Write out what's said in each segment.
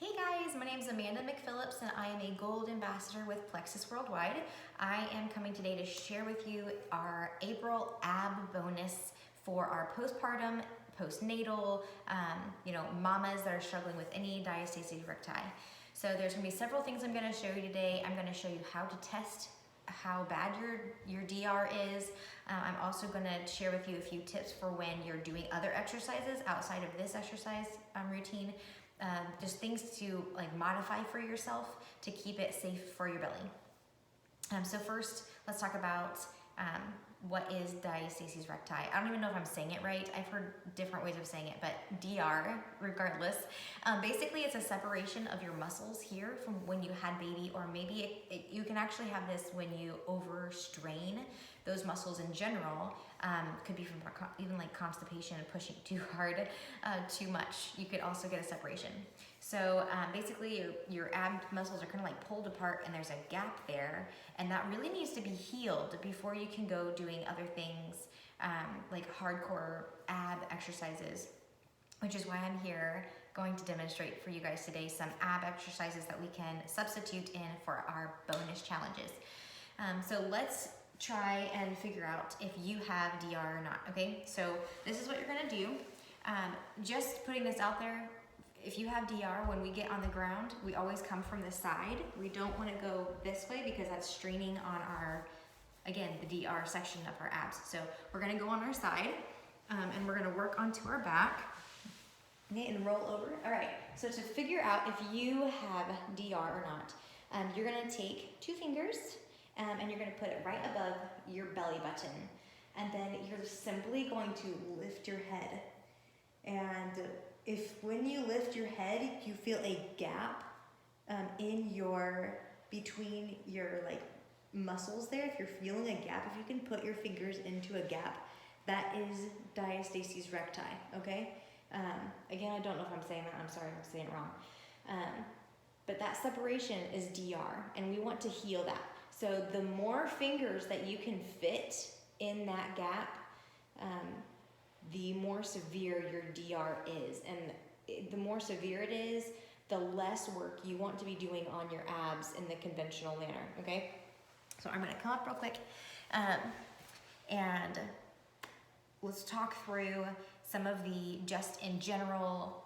Hey guys, my name is Amanda McPhillips and I am a Gold Ambassador with Plexus Worldwide. I am coming today to share with you our April ab bonus for our postpartum, postnatal, mamas that are struggling with any diastasis recti. So there's gonna be several things I'm gonna show you today. I'm gonna show you how to test how bad your DR is. I'm also gonna share with you a few tips for when you're doing other exercises outside of this exercise routine. Just things to modify for yourself to keep it safe for your belly. So first, let's talk about what is diastasis recti. I don't even know if I'm saying it right. I've heard different ways of saying it, but DR, regardless. Basically, it's a separation of your muscles here from when you had baby, or maybe you can actually have this when you overstrain those muscles in general. Could be from even like constipation and pushing too hard, too much. You could also get a separation. So basically your ab muscles are kind of like pulled apart and there's a gap there, and that really needs to be healed before you can go doing other things like hardcore ab exercises, which is why I'm here going to demonstrate for you guys today some ab exercises that we can substitute in for our bonus challenges. So let's try and figure out if you have DR or not, okay? So this is what you're gonna do. Just putting this out there, if you have DR, when we get on the ground, we always come from the side. We don't wanna go this way because that's straining on our, again, the DR section of our abs. So we're gonna go on our side and we're gonna work onto our back, okay, and roll over. All right, so to figure out if you have DR or not, you're gonna take 2 fingers and you're gonna put it right above your belly button. And then you're simply going to lift your head. And if when you lift your head, you feel a gap between your muscles there, if you're feeling a gap, if you can put your fingers into a gap, that is diastasis recti, okay? Again, I don't know if I'm saying that, I'm sorry if I'm saying it wrong. But that separation is DR, and we want to heal that. So the more fingers that you can fit in that gap, the more severe your DR is. And the more severe it is, the less work you want to be doing on your abs in the conventional manner, okay? So I'm gonna come up real quick and let's talk through some of the, just in general,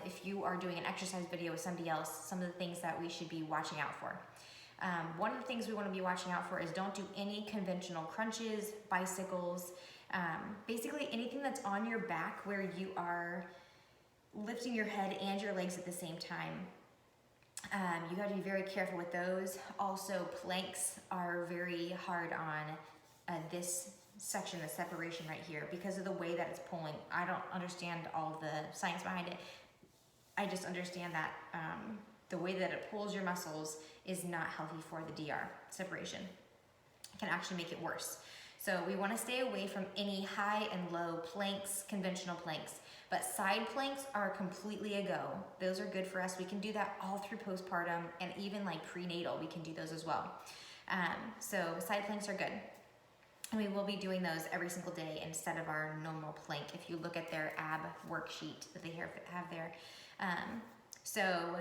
if you are doing an exercise video with somebody else, some of the things that we should be watching out for. One of the things we want to be watching out for is don't do any conventional crunches, bicycles, basically anything that's on your back where you are lifting your head and your legs at the same time. You got to be very careful with those. Also, planks are very hard on this section, the separation right here, because of the way that it's pulling. I don't understand all the science behind it. I just understand that the way that it pulls your muscles is not healthy for the DR separation. It can actually make it worse. So we want to stay away from any high and low planks, conventional planks. But side planks are completely a go. Those are good for us. We can do that all through postpartum, and even like prenatal, we can do those as well. So side planks are good. And we will be doing those every single day instead of our normal plank, if you look at their ab worksheet that they have there. So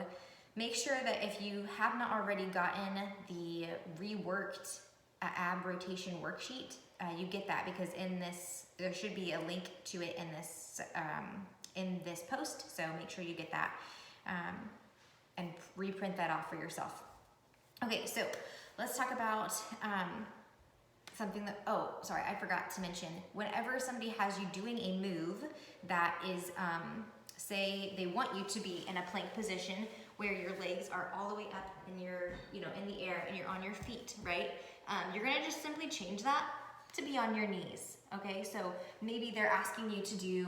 make sure that if you have not already gotten the reworked ab rotation worksheet, you get that, because in this, there should be a link to it in this post. So make sure you get that and reprint that off for yourself. Okay, so let's talk about something that, oh, sorry, I forgot to mention. Whenever somebody has you doing a move that is, say they want you to be in a plank position where your legs are all the way up and you're, in the air and you're on your feet, right? You're gonna just simply change that to be on your knees, okay? So maybe they're asking you to do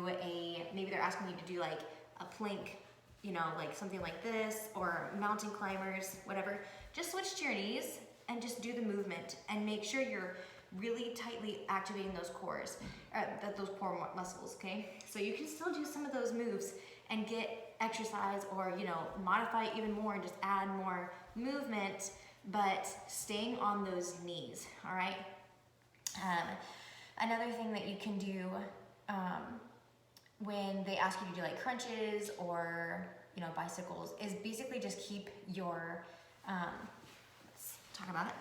like a plank, like something like this, or mountain climbers, whatever. Just switch to your knees and just do the movement, and make sure you're really tightly activating those cores, those core muscles, okay? So you can still do some of those moves and get exercise, or modify it even more and just add more movement, but staying on those knees, all right? Another thing that you can do when they ask you to do like crunches or bicycles is basically just keep your, let's talk about it.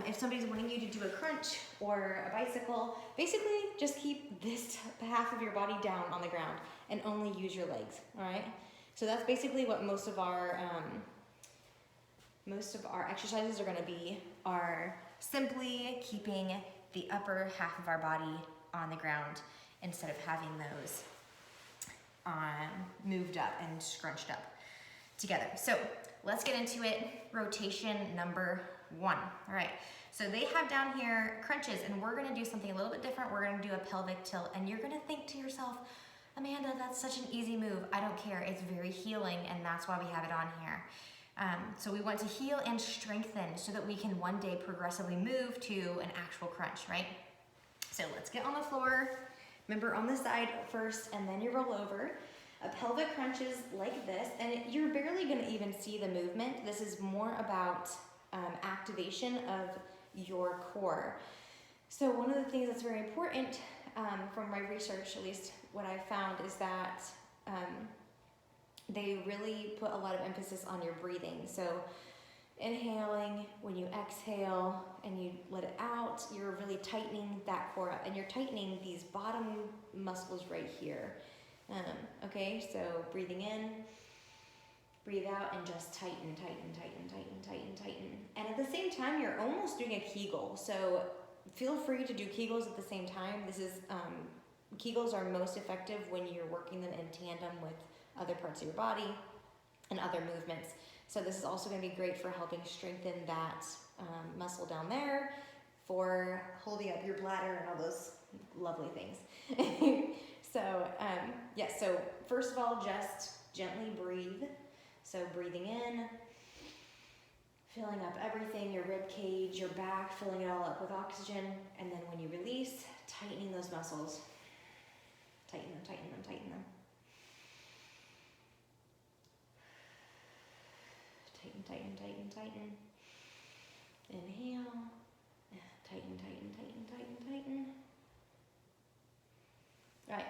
If somebody's wanting you to do a crunch or a bicycle, basically just keep this half of your body down on the ground and only use your legs, all right? So that's basically what most of our exercises are gonna be, are simply keeping the upper half of our body on the ground instead of having those moved up and scrunched up together. So let's get into it. Rotation number 1. All right, so they have down here crunches, and we're gonna do something a little bit different. We're gonna do a pelvic tilt, and you're gonna think to yourself, Amanda, that's such an easy move. I don't care, it's very healing, and that's why we have it on here. So we want to heal and strengthen so that we can one day progressively move to an actual crunch, right? So let's get on the floor. Remember, on the side first, and then you roll over. A pelvic crunch is like this, and you're barely gonna even see the movement. This is more about activation of your core. So one of the things that's very important from my research, at least what I found, is that they really put a lot of emphasis on your breathing. So inhaling, when you exhale and you let it out, you're really tightening that core up, and you're tightening these bottom muscles right here. Okay, so breathing in, breathe out, and just tighten, tighten, tighten, tighten, tighten, tighten. And at the same time, you're almost doing a Kegel. So feel free to do Kegels at the same time. This is, Kegels are most effective when you're working them in tandem with other parts of your body and other movements. So this is also gonna be great for helping strengthen that muscle down there, for holding up your bladder and all those lovely things. So, yes, so first of all, just gently breathe. So breathing in, filling up everything, your rib cage, your back, filling it all up with oxygen. And then when you release, tightening those muscles. Tighten them, tighten them, tighten them. Tighten, tighten, tighten, tighten. Inhale. Tighten, tighten, tighten, tighten, tighten. All right.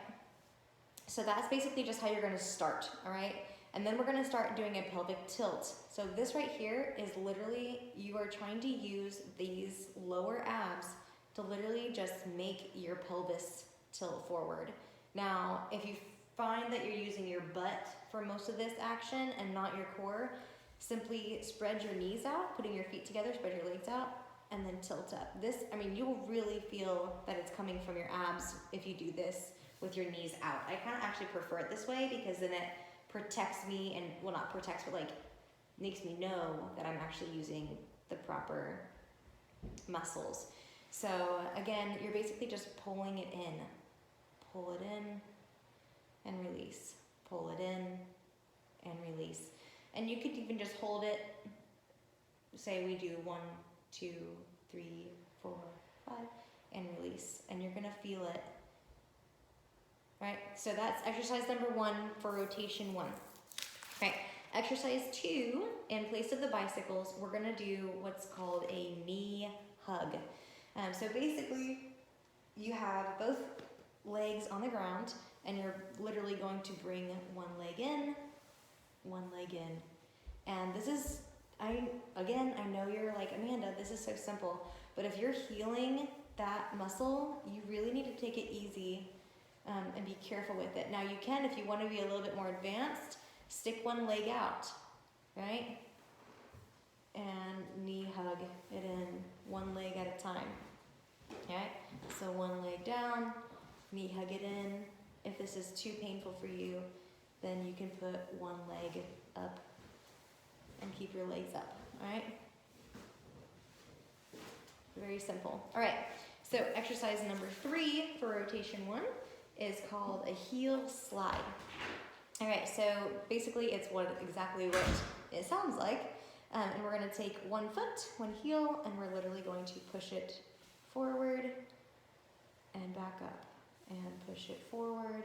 So that's basically just how you're gonna start, all right? And then we're gonna start doing a pelvic tilt. So this right here is literally, you are trying to use these lower abs to literally just make your pelvis tilt forward. Now, if you find that you're using your butt for most of this action and not your core, simply spread your knees out, putting your feet together, spread your legs out, and then tilt up. This, I mean, you'll really feel that it's coming from your abs if you do this with your knees out. I kind of actually prefer it this way because then it protects me, and, well, not protects, but like makes me know that I'm actually using the proper muscles. So again, you're basically just pulling it in. Pull it in and release. Pull it in and release. And you could even just hold it. Say we do 1, 2, 3, 4, 5, and release. And you're gonna feel it. Right? So that's exercise number 1 for rotation 1. Right. Exercise 2, in place of the bicycles, we're gonna do what's called a knee hug. So basically, you have both legs on the ground, and you're literally going to bring one leg in, and this is, I know you're like, Amanda, this is so simple, but if you're healing that muscle, you really need to take it easy and be careful with it. Now you can, if you want to be a little bit more advanced, stick one leg out, right? And knee hug it in, one leg at a time, okay? So one leg down, knee hug it in. If this is too painful for you, then you can put one leg up and keep your legs up, all right? Very simple. All right, so exercise number 3 for rotation 1 is called a heel slide. All right, so basically it's exactly what it sounds like. And we're gonna take one foot, one heel, and we're literally going to push it forward and back up, and push it forward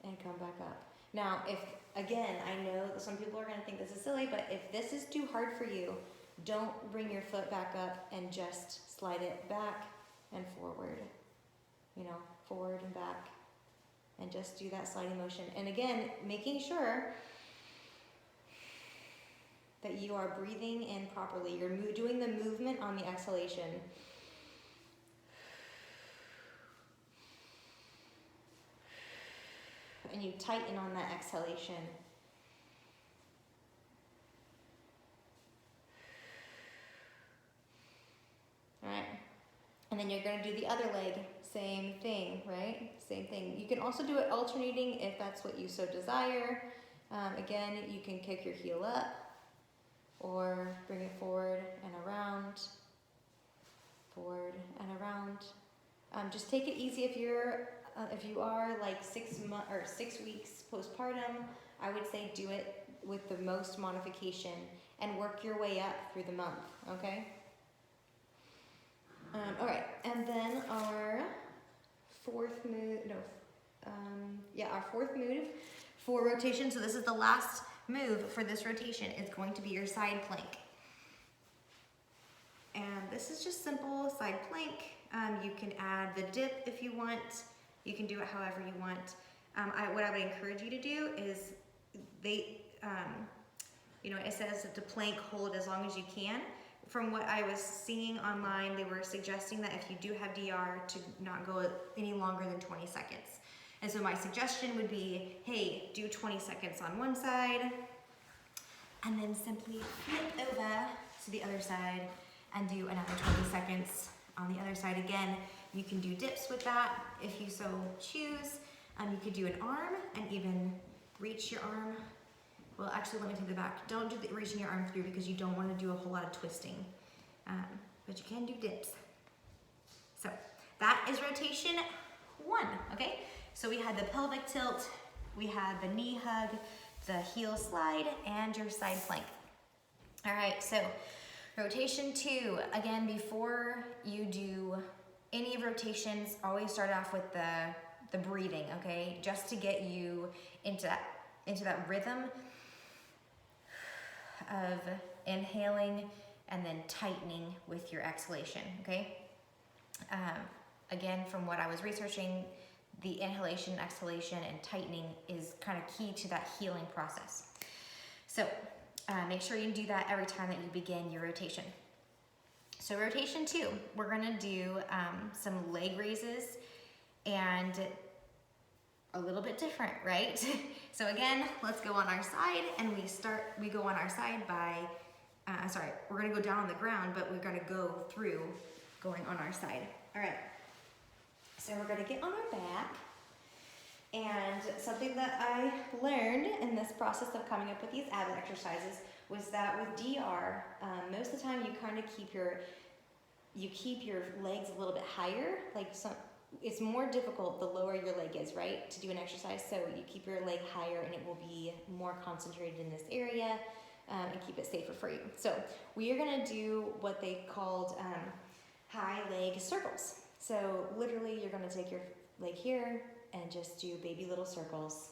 and come back up. Now, if, again, I know that some people are gonna think this is silly, but if this is too hard for you, don't bring your foot back up and just slide it back and forward, you know, forward and back, and just do that sliding motion. And again, making sure that you are breathing in properly. You're doing the movement on the exhalation. And you tighten on that exhalation. All right. And then you're going to do the other leg. Same thing, right? Same thing. You can also do it alternating if that's what you so desire. Again, you can kick your heel up or bring it forward and around, forward and around. Just take it easy if you are like 6 weeks postpartum. I would say do it with the most modification and work your way up through the month. Okay. All right, and then our fourth move. Our fourth move for rotation. So this is the last move for this rotation. It's going to be your side plank. And this is just simple side plank. You can add the dip if you want. You can do it however you want. What I would encourage you to do is it says to plank hold as long as you can. From what I was seeing online, they were suggesting that if you do have DR to not go any longer than 20 seconds. And so my suggestion would be, hey, do 20 seconds on one side, and then simply flip over to the other side and do another 20 seconds on the other side. Again, you can do dips with that if you so choose. You could do an arm and even reach your arm. Well, actually, let me take it back. Don't do the reaching your arm through because you don't want to do a whole lot of twisting. But you can do dips. So that is rotation 1, okay? So we had the pelvic tilt, we had the knee hug, the heel slide, and your side plank. All right, so rotation 2. Again, before you do any rotations, always start off with the breathing, okay? Just to get you into that rhythm of inhaling and then tightening with your exhalation, okay? Again, from what I was researching, the inhalation, exhalation, and tightening is kind of key to that healing process. So make sure you do that every time that you begin your rotation. So rotation 2, we're gonna do some leg raises and a little bit different, right? So again, let's go on our side, and we go on our side by, we're gonna go down on the ground, but we're gonna go through going on our side. All right, so we're gonna get on our back, and something that I learned in this process of coming up with these ab exercises was that with DR, most of the time you kind of keep your legs a little bit higher, it's more difficult the lower your leg is, right, to do an exercise. So you keep your leg higher and it will be more concentrated in this area and keep it safer for you. So we are gonna do what they called high leg circles. So literally you're gonna take your leg here and just do baby little circles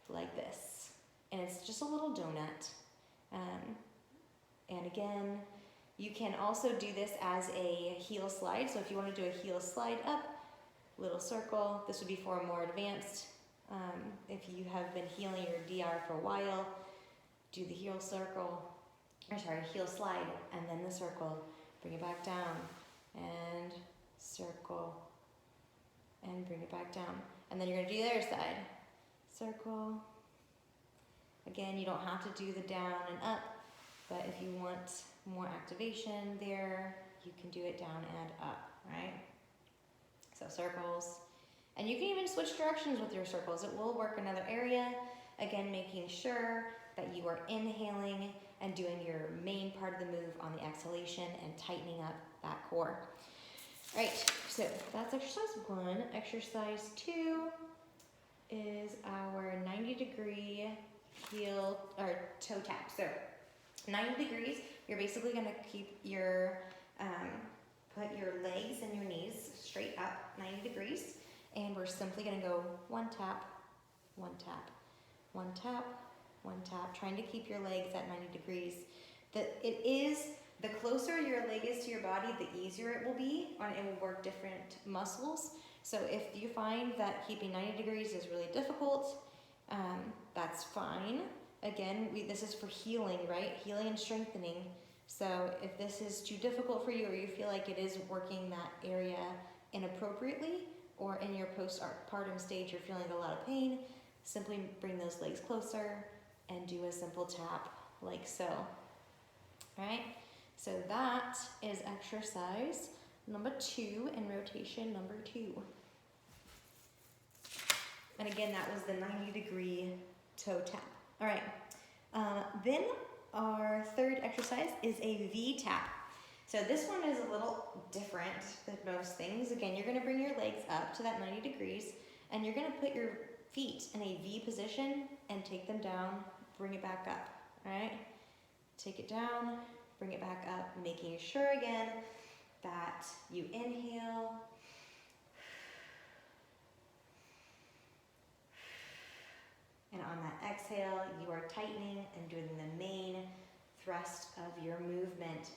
like this. And it's just a little donut. And again, you can also do this as a heel slide. So if you wanna do a heel slide up, little circle. This would be for a more advanced. If you have been healing your DR for a while, do the heel slide, and then the circle. Bring it back down, and circle, and bring it back down. And then you're gonna do the other side. Circle. Again, you don't have to do the down and up, but if you want more activation there, you can do it down and up, right? So circles, and you can even switch directions with your circles. It will work another area. Again, making sure that you are inhaling and doing your main part of the move on the exhalation and tightening up that core. All right, so that's exercise 1. Exercise 2 is our 90-degree heel or toe tap. So 90 degrees, you're basically gonna keep your, put your legs and your knees straight up 90 degrees, and we're simply gonna go 1 tap, 1 tap, 1 tap, 1 tap, trying to keep your legs at 90 degrees. The closer your leg is to your body, the easier it will be, and it will work different muscles. So if you find that keeping 90 degrees is really difficult, that's fine. again, this is for healing, right? Healing and strengthening. So if this is too difficult for you, or you feel like it is working that area inappropriately, or in your postpartum stage you're feeling a lot of pain, simply bring those legs closer and do a simple tap like so. All right, so that is exercise number 2 in rotation number 2. And again, that was the 90-degree toe tap. All right, then our third exercise is a V tap. So this one is a little different than most things. Again, you're gonna bring your legs up to that 90 degrees, and you're gonna put your feet in a V position and take them down, bring it back up, all right? Take it down, bring it back up, making sure again that you inhale, and on that exhale, you are tightening and doing the main thrust of your movement.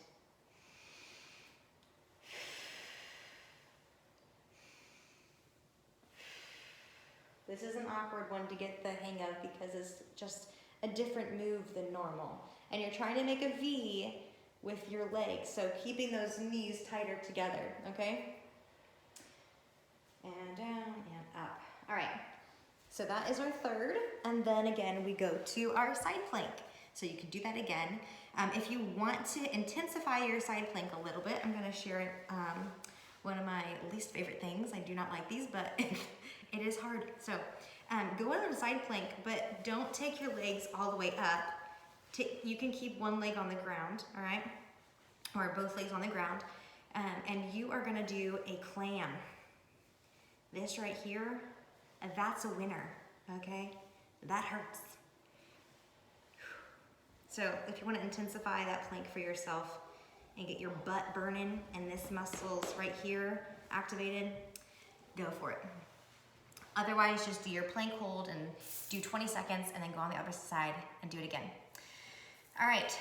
This is an awkward one to get the hang of because it's just a different move than normal. And you're trying to make a V with your legs, so keeping those knees tighter together, okay? And down and up. All right, so that is our third. And then again, we go to our side plank. So you can do that again. If you want to intensify your side plank a little bit, I'm gonna share one of my least favorite things. I do not like these, but it is hard. So go on the side plank, but don't take your legs all the way up. You can keep one leg on the ground, all right? Or both legs on the ground. And you are gonna do a clam. This right here, that's a winner, okay? That hurts. So if you wanna intensify that plank for yourself and get your butt burning and this muscles right here activated, go for it. Otherwise, just do your plank hold and do 20 seconds and then go on the other side and do it again. All right,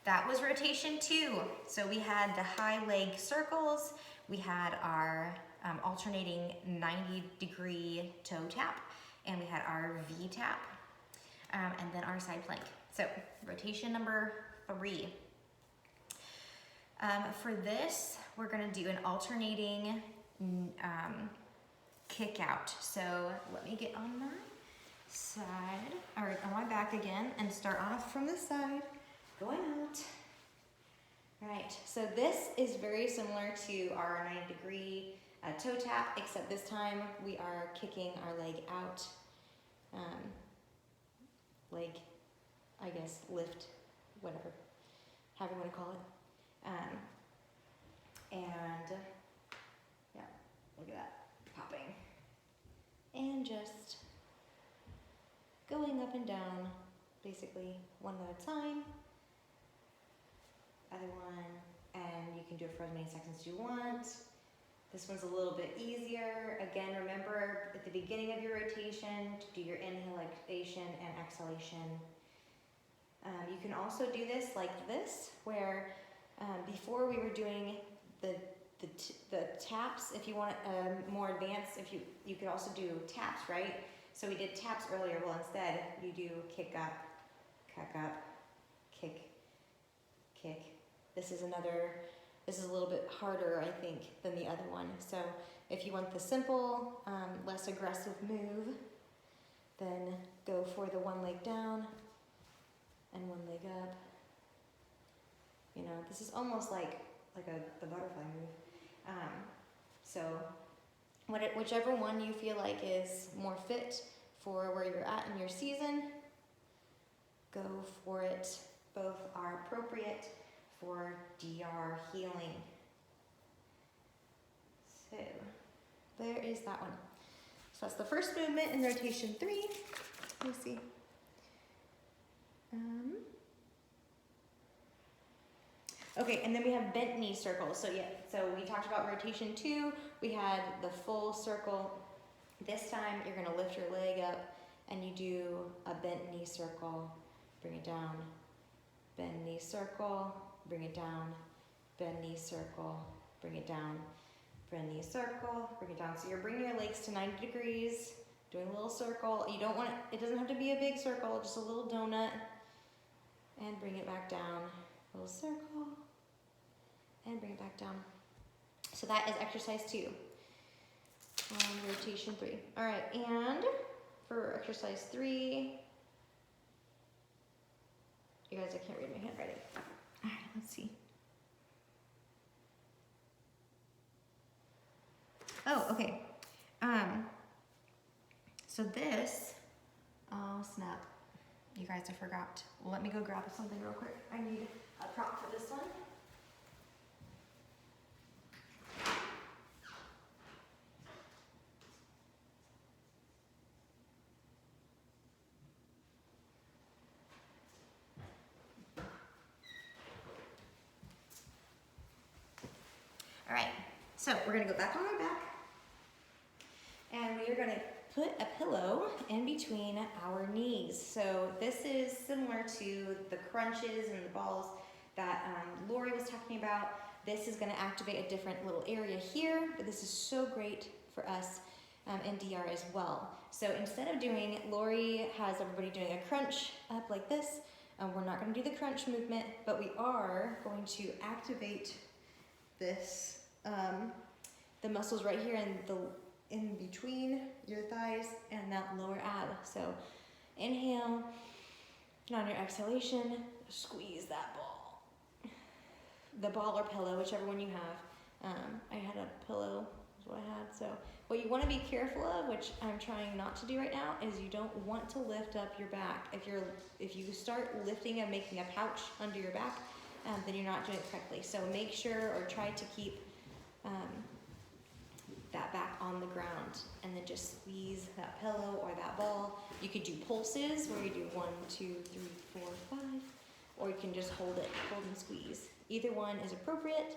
that was rotation 2. So we had the high leg circles, we had our alternating 90-degree toe tap, and we had our V tap, and then our side plank. So rotation number 3. For this, we're gonna do an alternating kick out. So let me get on my side, or on my back again, and start off from the side, going out. All right, so this is very similar to our 90-degree toe tap, except this time we are kicking our leg out. Leg, I guess, lift, whatever, however you want to call it. And yeah, look at that, popping. And just going up and down, basically one at a time. Other one, and you can do it for as many seconds as you want. This one's a little bit easier. Again, remember at the beginning of your rotation to do your inhalation and exhalation. You can also do this like this, where before we were doing the taps. If you want more advanced, you could also do taps, right? So we did taps earlier. Well, instead you do kick up, kick, kick. This is a little bit harder, I think, than the other one. So if you want the simple, less aggressive move, then go for the one leg down and one leg up. You know, this is almost like the butterfly move. So whichever one you feel like is more fit for where you're at in your season, go for it. Both are appropriate for DR healing. So there is that one. So that's the first movement in rotation 3. Let me see. Okay, and then we have bent knee circles. So yeah, so we talked about rotation 2. We had the full circle. This time you're gonna lift your leg up and you do a bent knee circle, bring it down, bend knee circle, bring it down, bend knee circle, bring it down, bend knee circle, bring it down. So you're bringing your legs to 90 degrees, doing a little circle. You don't want it doesn't have to be a big circle, just a little donut. little circle and bring it back down. So that is exercise 2 on rotation 3. All right, and for exercise 3, you guys, I can't read my handwriting. All right, let's see. Oh, okay. So this, oh snap. You guys, I forgot. Well, let me go grab something real quick. I need a prop for this one. All right, so we're gonna go back on our back and we are gonna put a pillow in between our knees. So this is similar to the crunches and the balls that Lori was talking about. This is gonna activate a different little area here, but this is so great for us in DR as well. So instead of doing, Lori has everybody doing a crunch up like this. We're not gonna do the crunch movement, but we are going to activate this, the muscles right here in between your thighs and that lower ab. So inhale, and on your exhalation, squeeze that ball. The ball or pillow, whichever one you have. I had a pillow, is what I had. So what you want to be careful of, which I'm trying not to do right now, is you don't want to lift up your back. If you start lifting and making a pouch under your back, then you're not doing it correctly. So make sure or try to keep that back on the ground and then just squeeze that pillow or that ball. You could do pulses where you do 1, 2, 3, 4, 5, or you can just hold and squeeze. Either one is appropriate,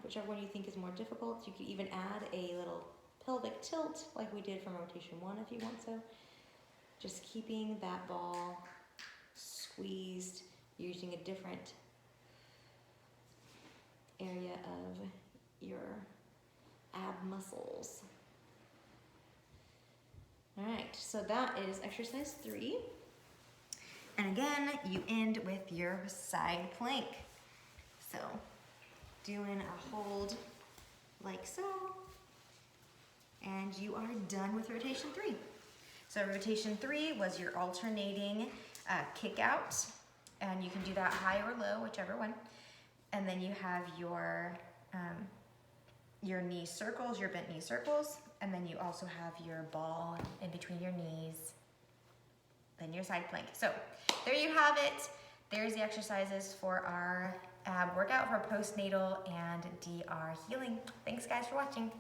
whichever one you think is more difficult. You could even add a little pelvic tilt like we did from rotation 1 if you want so. Just keeping that ball squeezed using a different area of your ab muscles. All right, so that is exercise 3. And again, you end with your side plank. So doing a hold like so, and you are done with rotation 3. So rotation 3 was your alternating kick out, and you can do that high or low, whichever one. And then you have your knee circles, your bent knee circles, and then you also have your ball in between your knees, then your side plank. So there you have it. There's the exercises for our ab workout for postnatal and DR healing. Thanks guys for watching.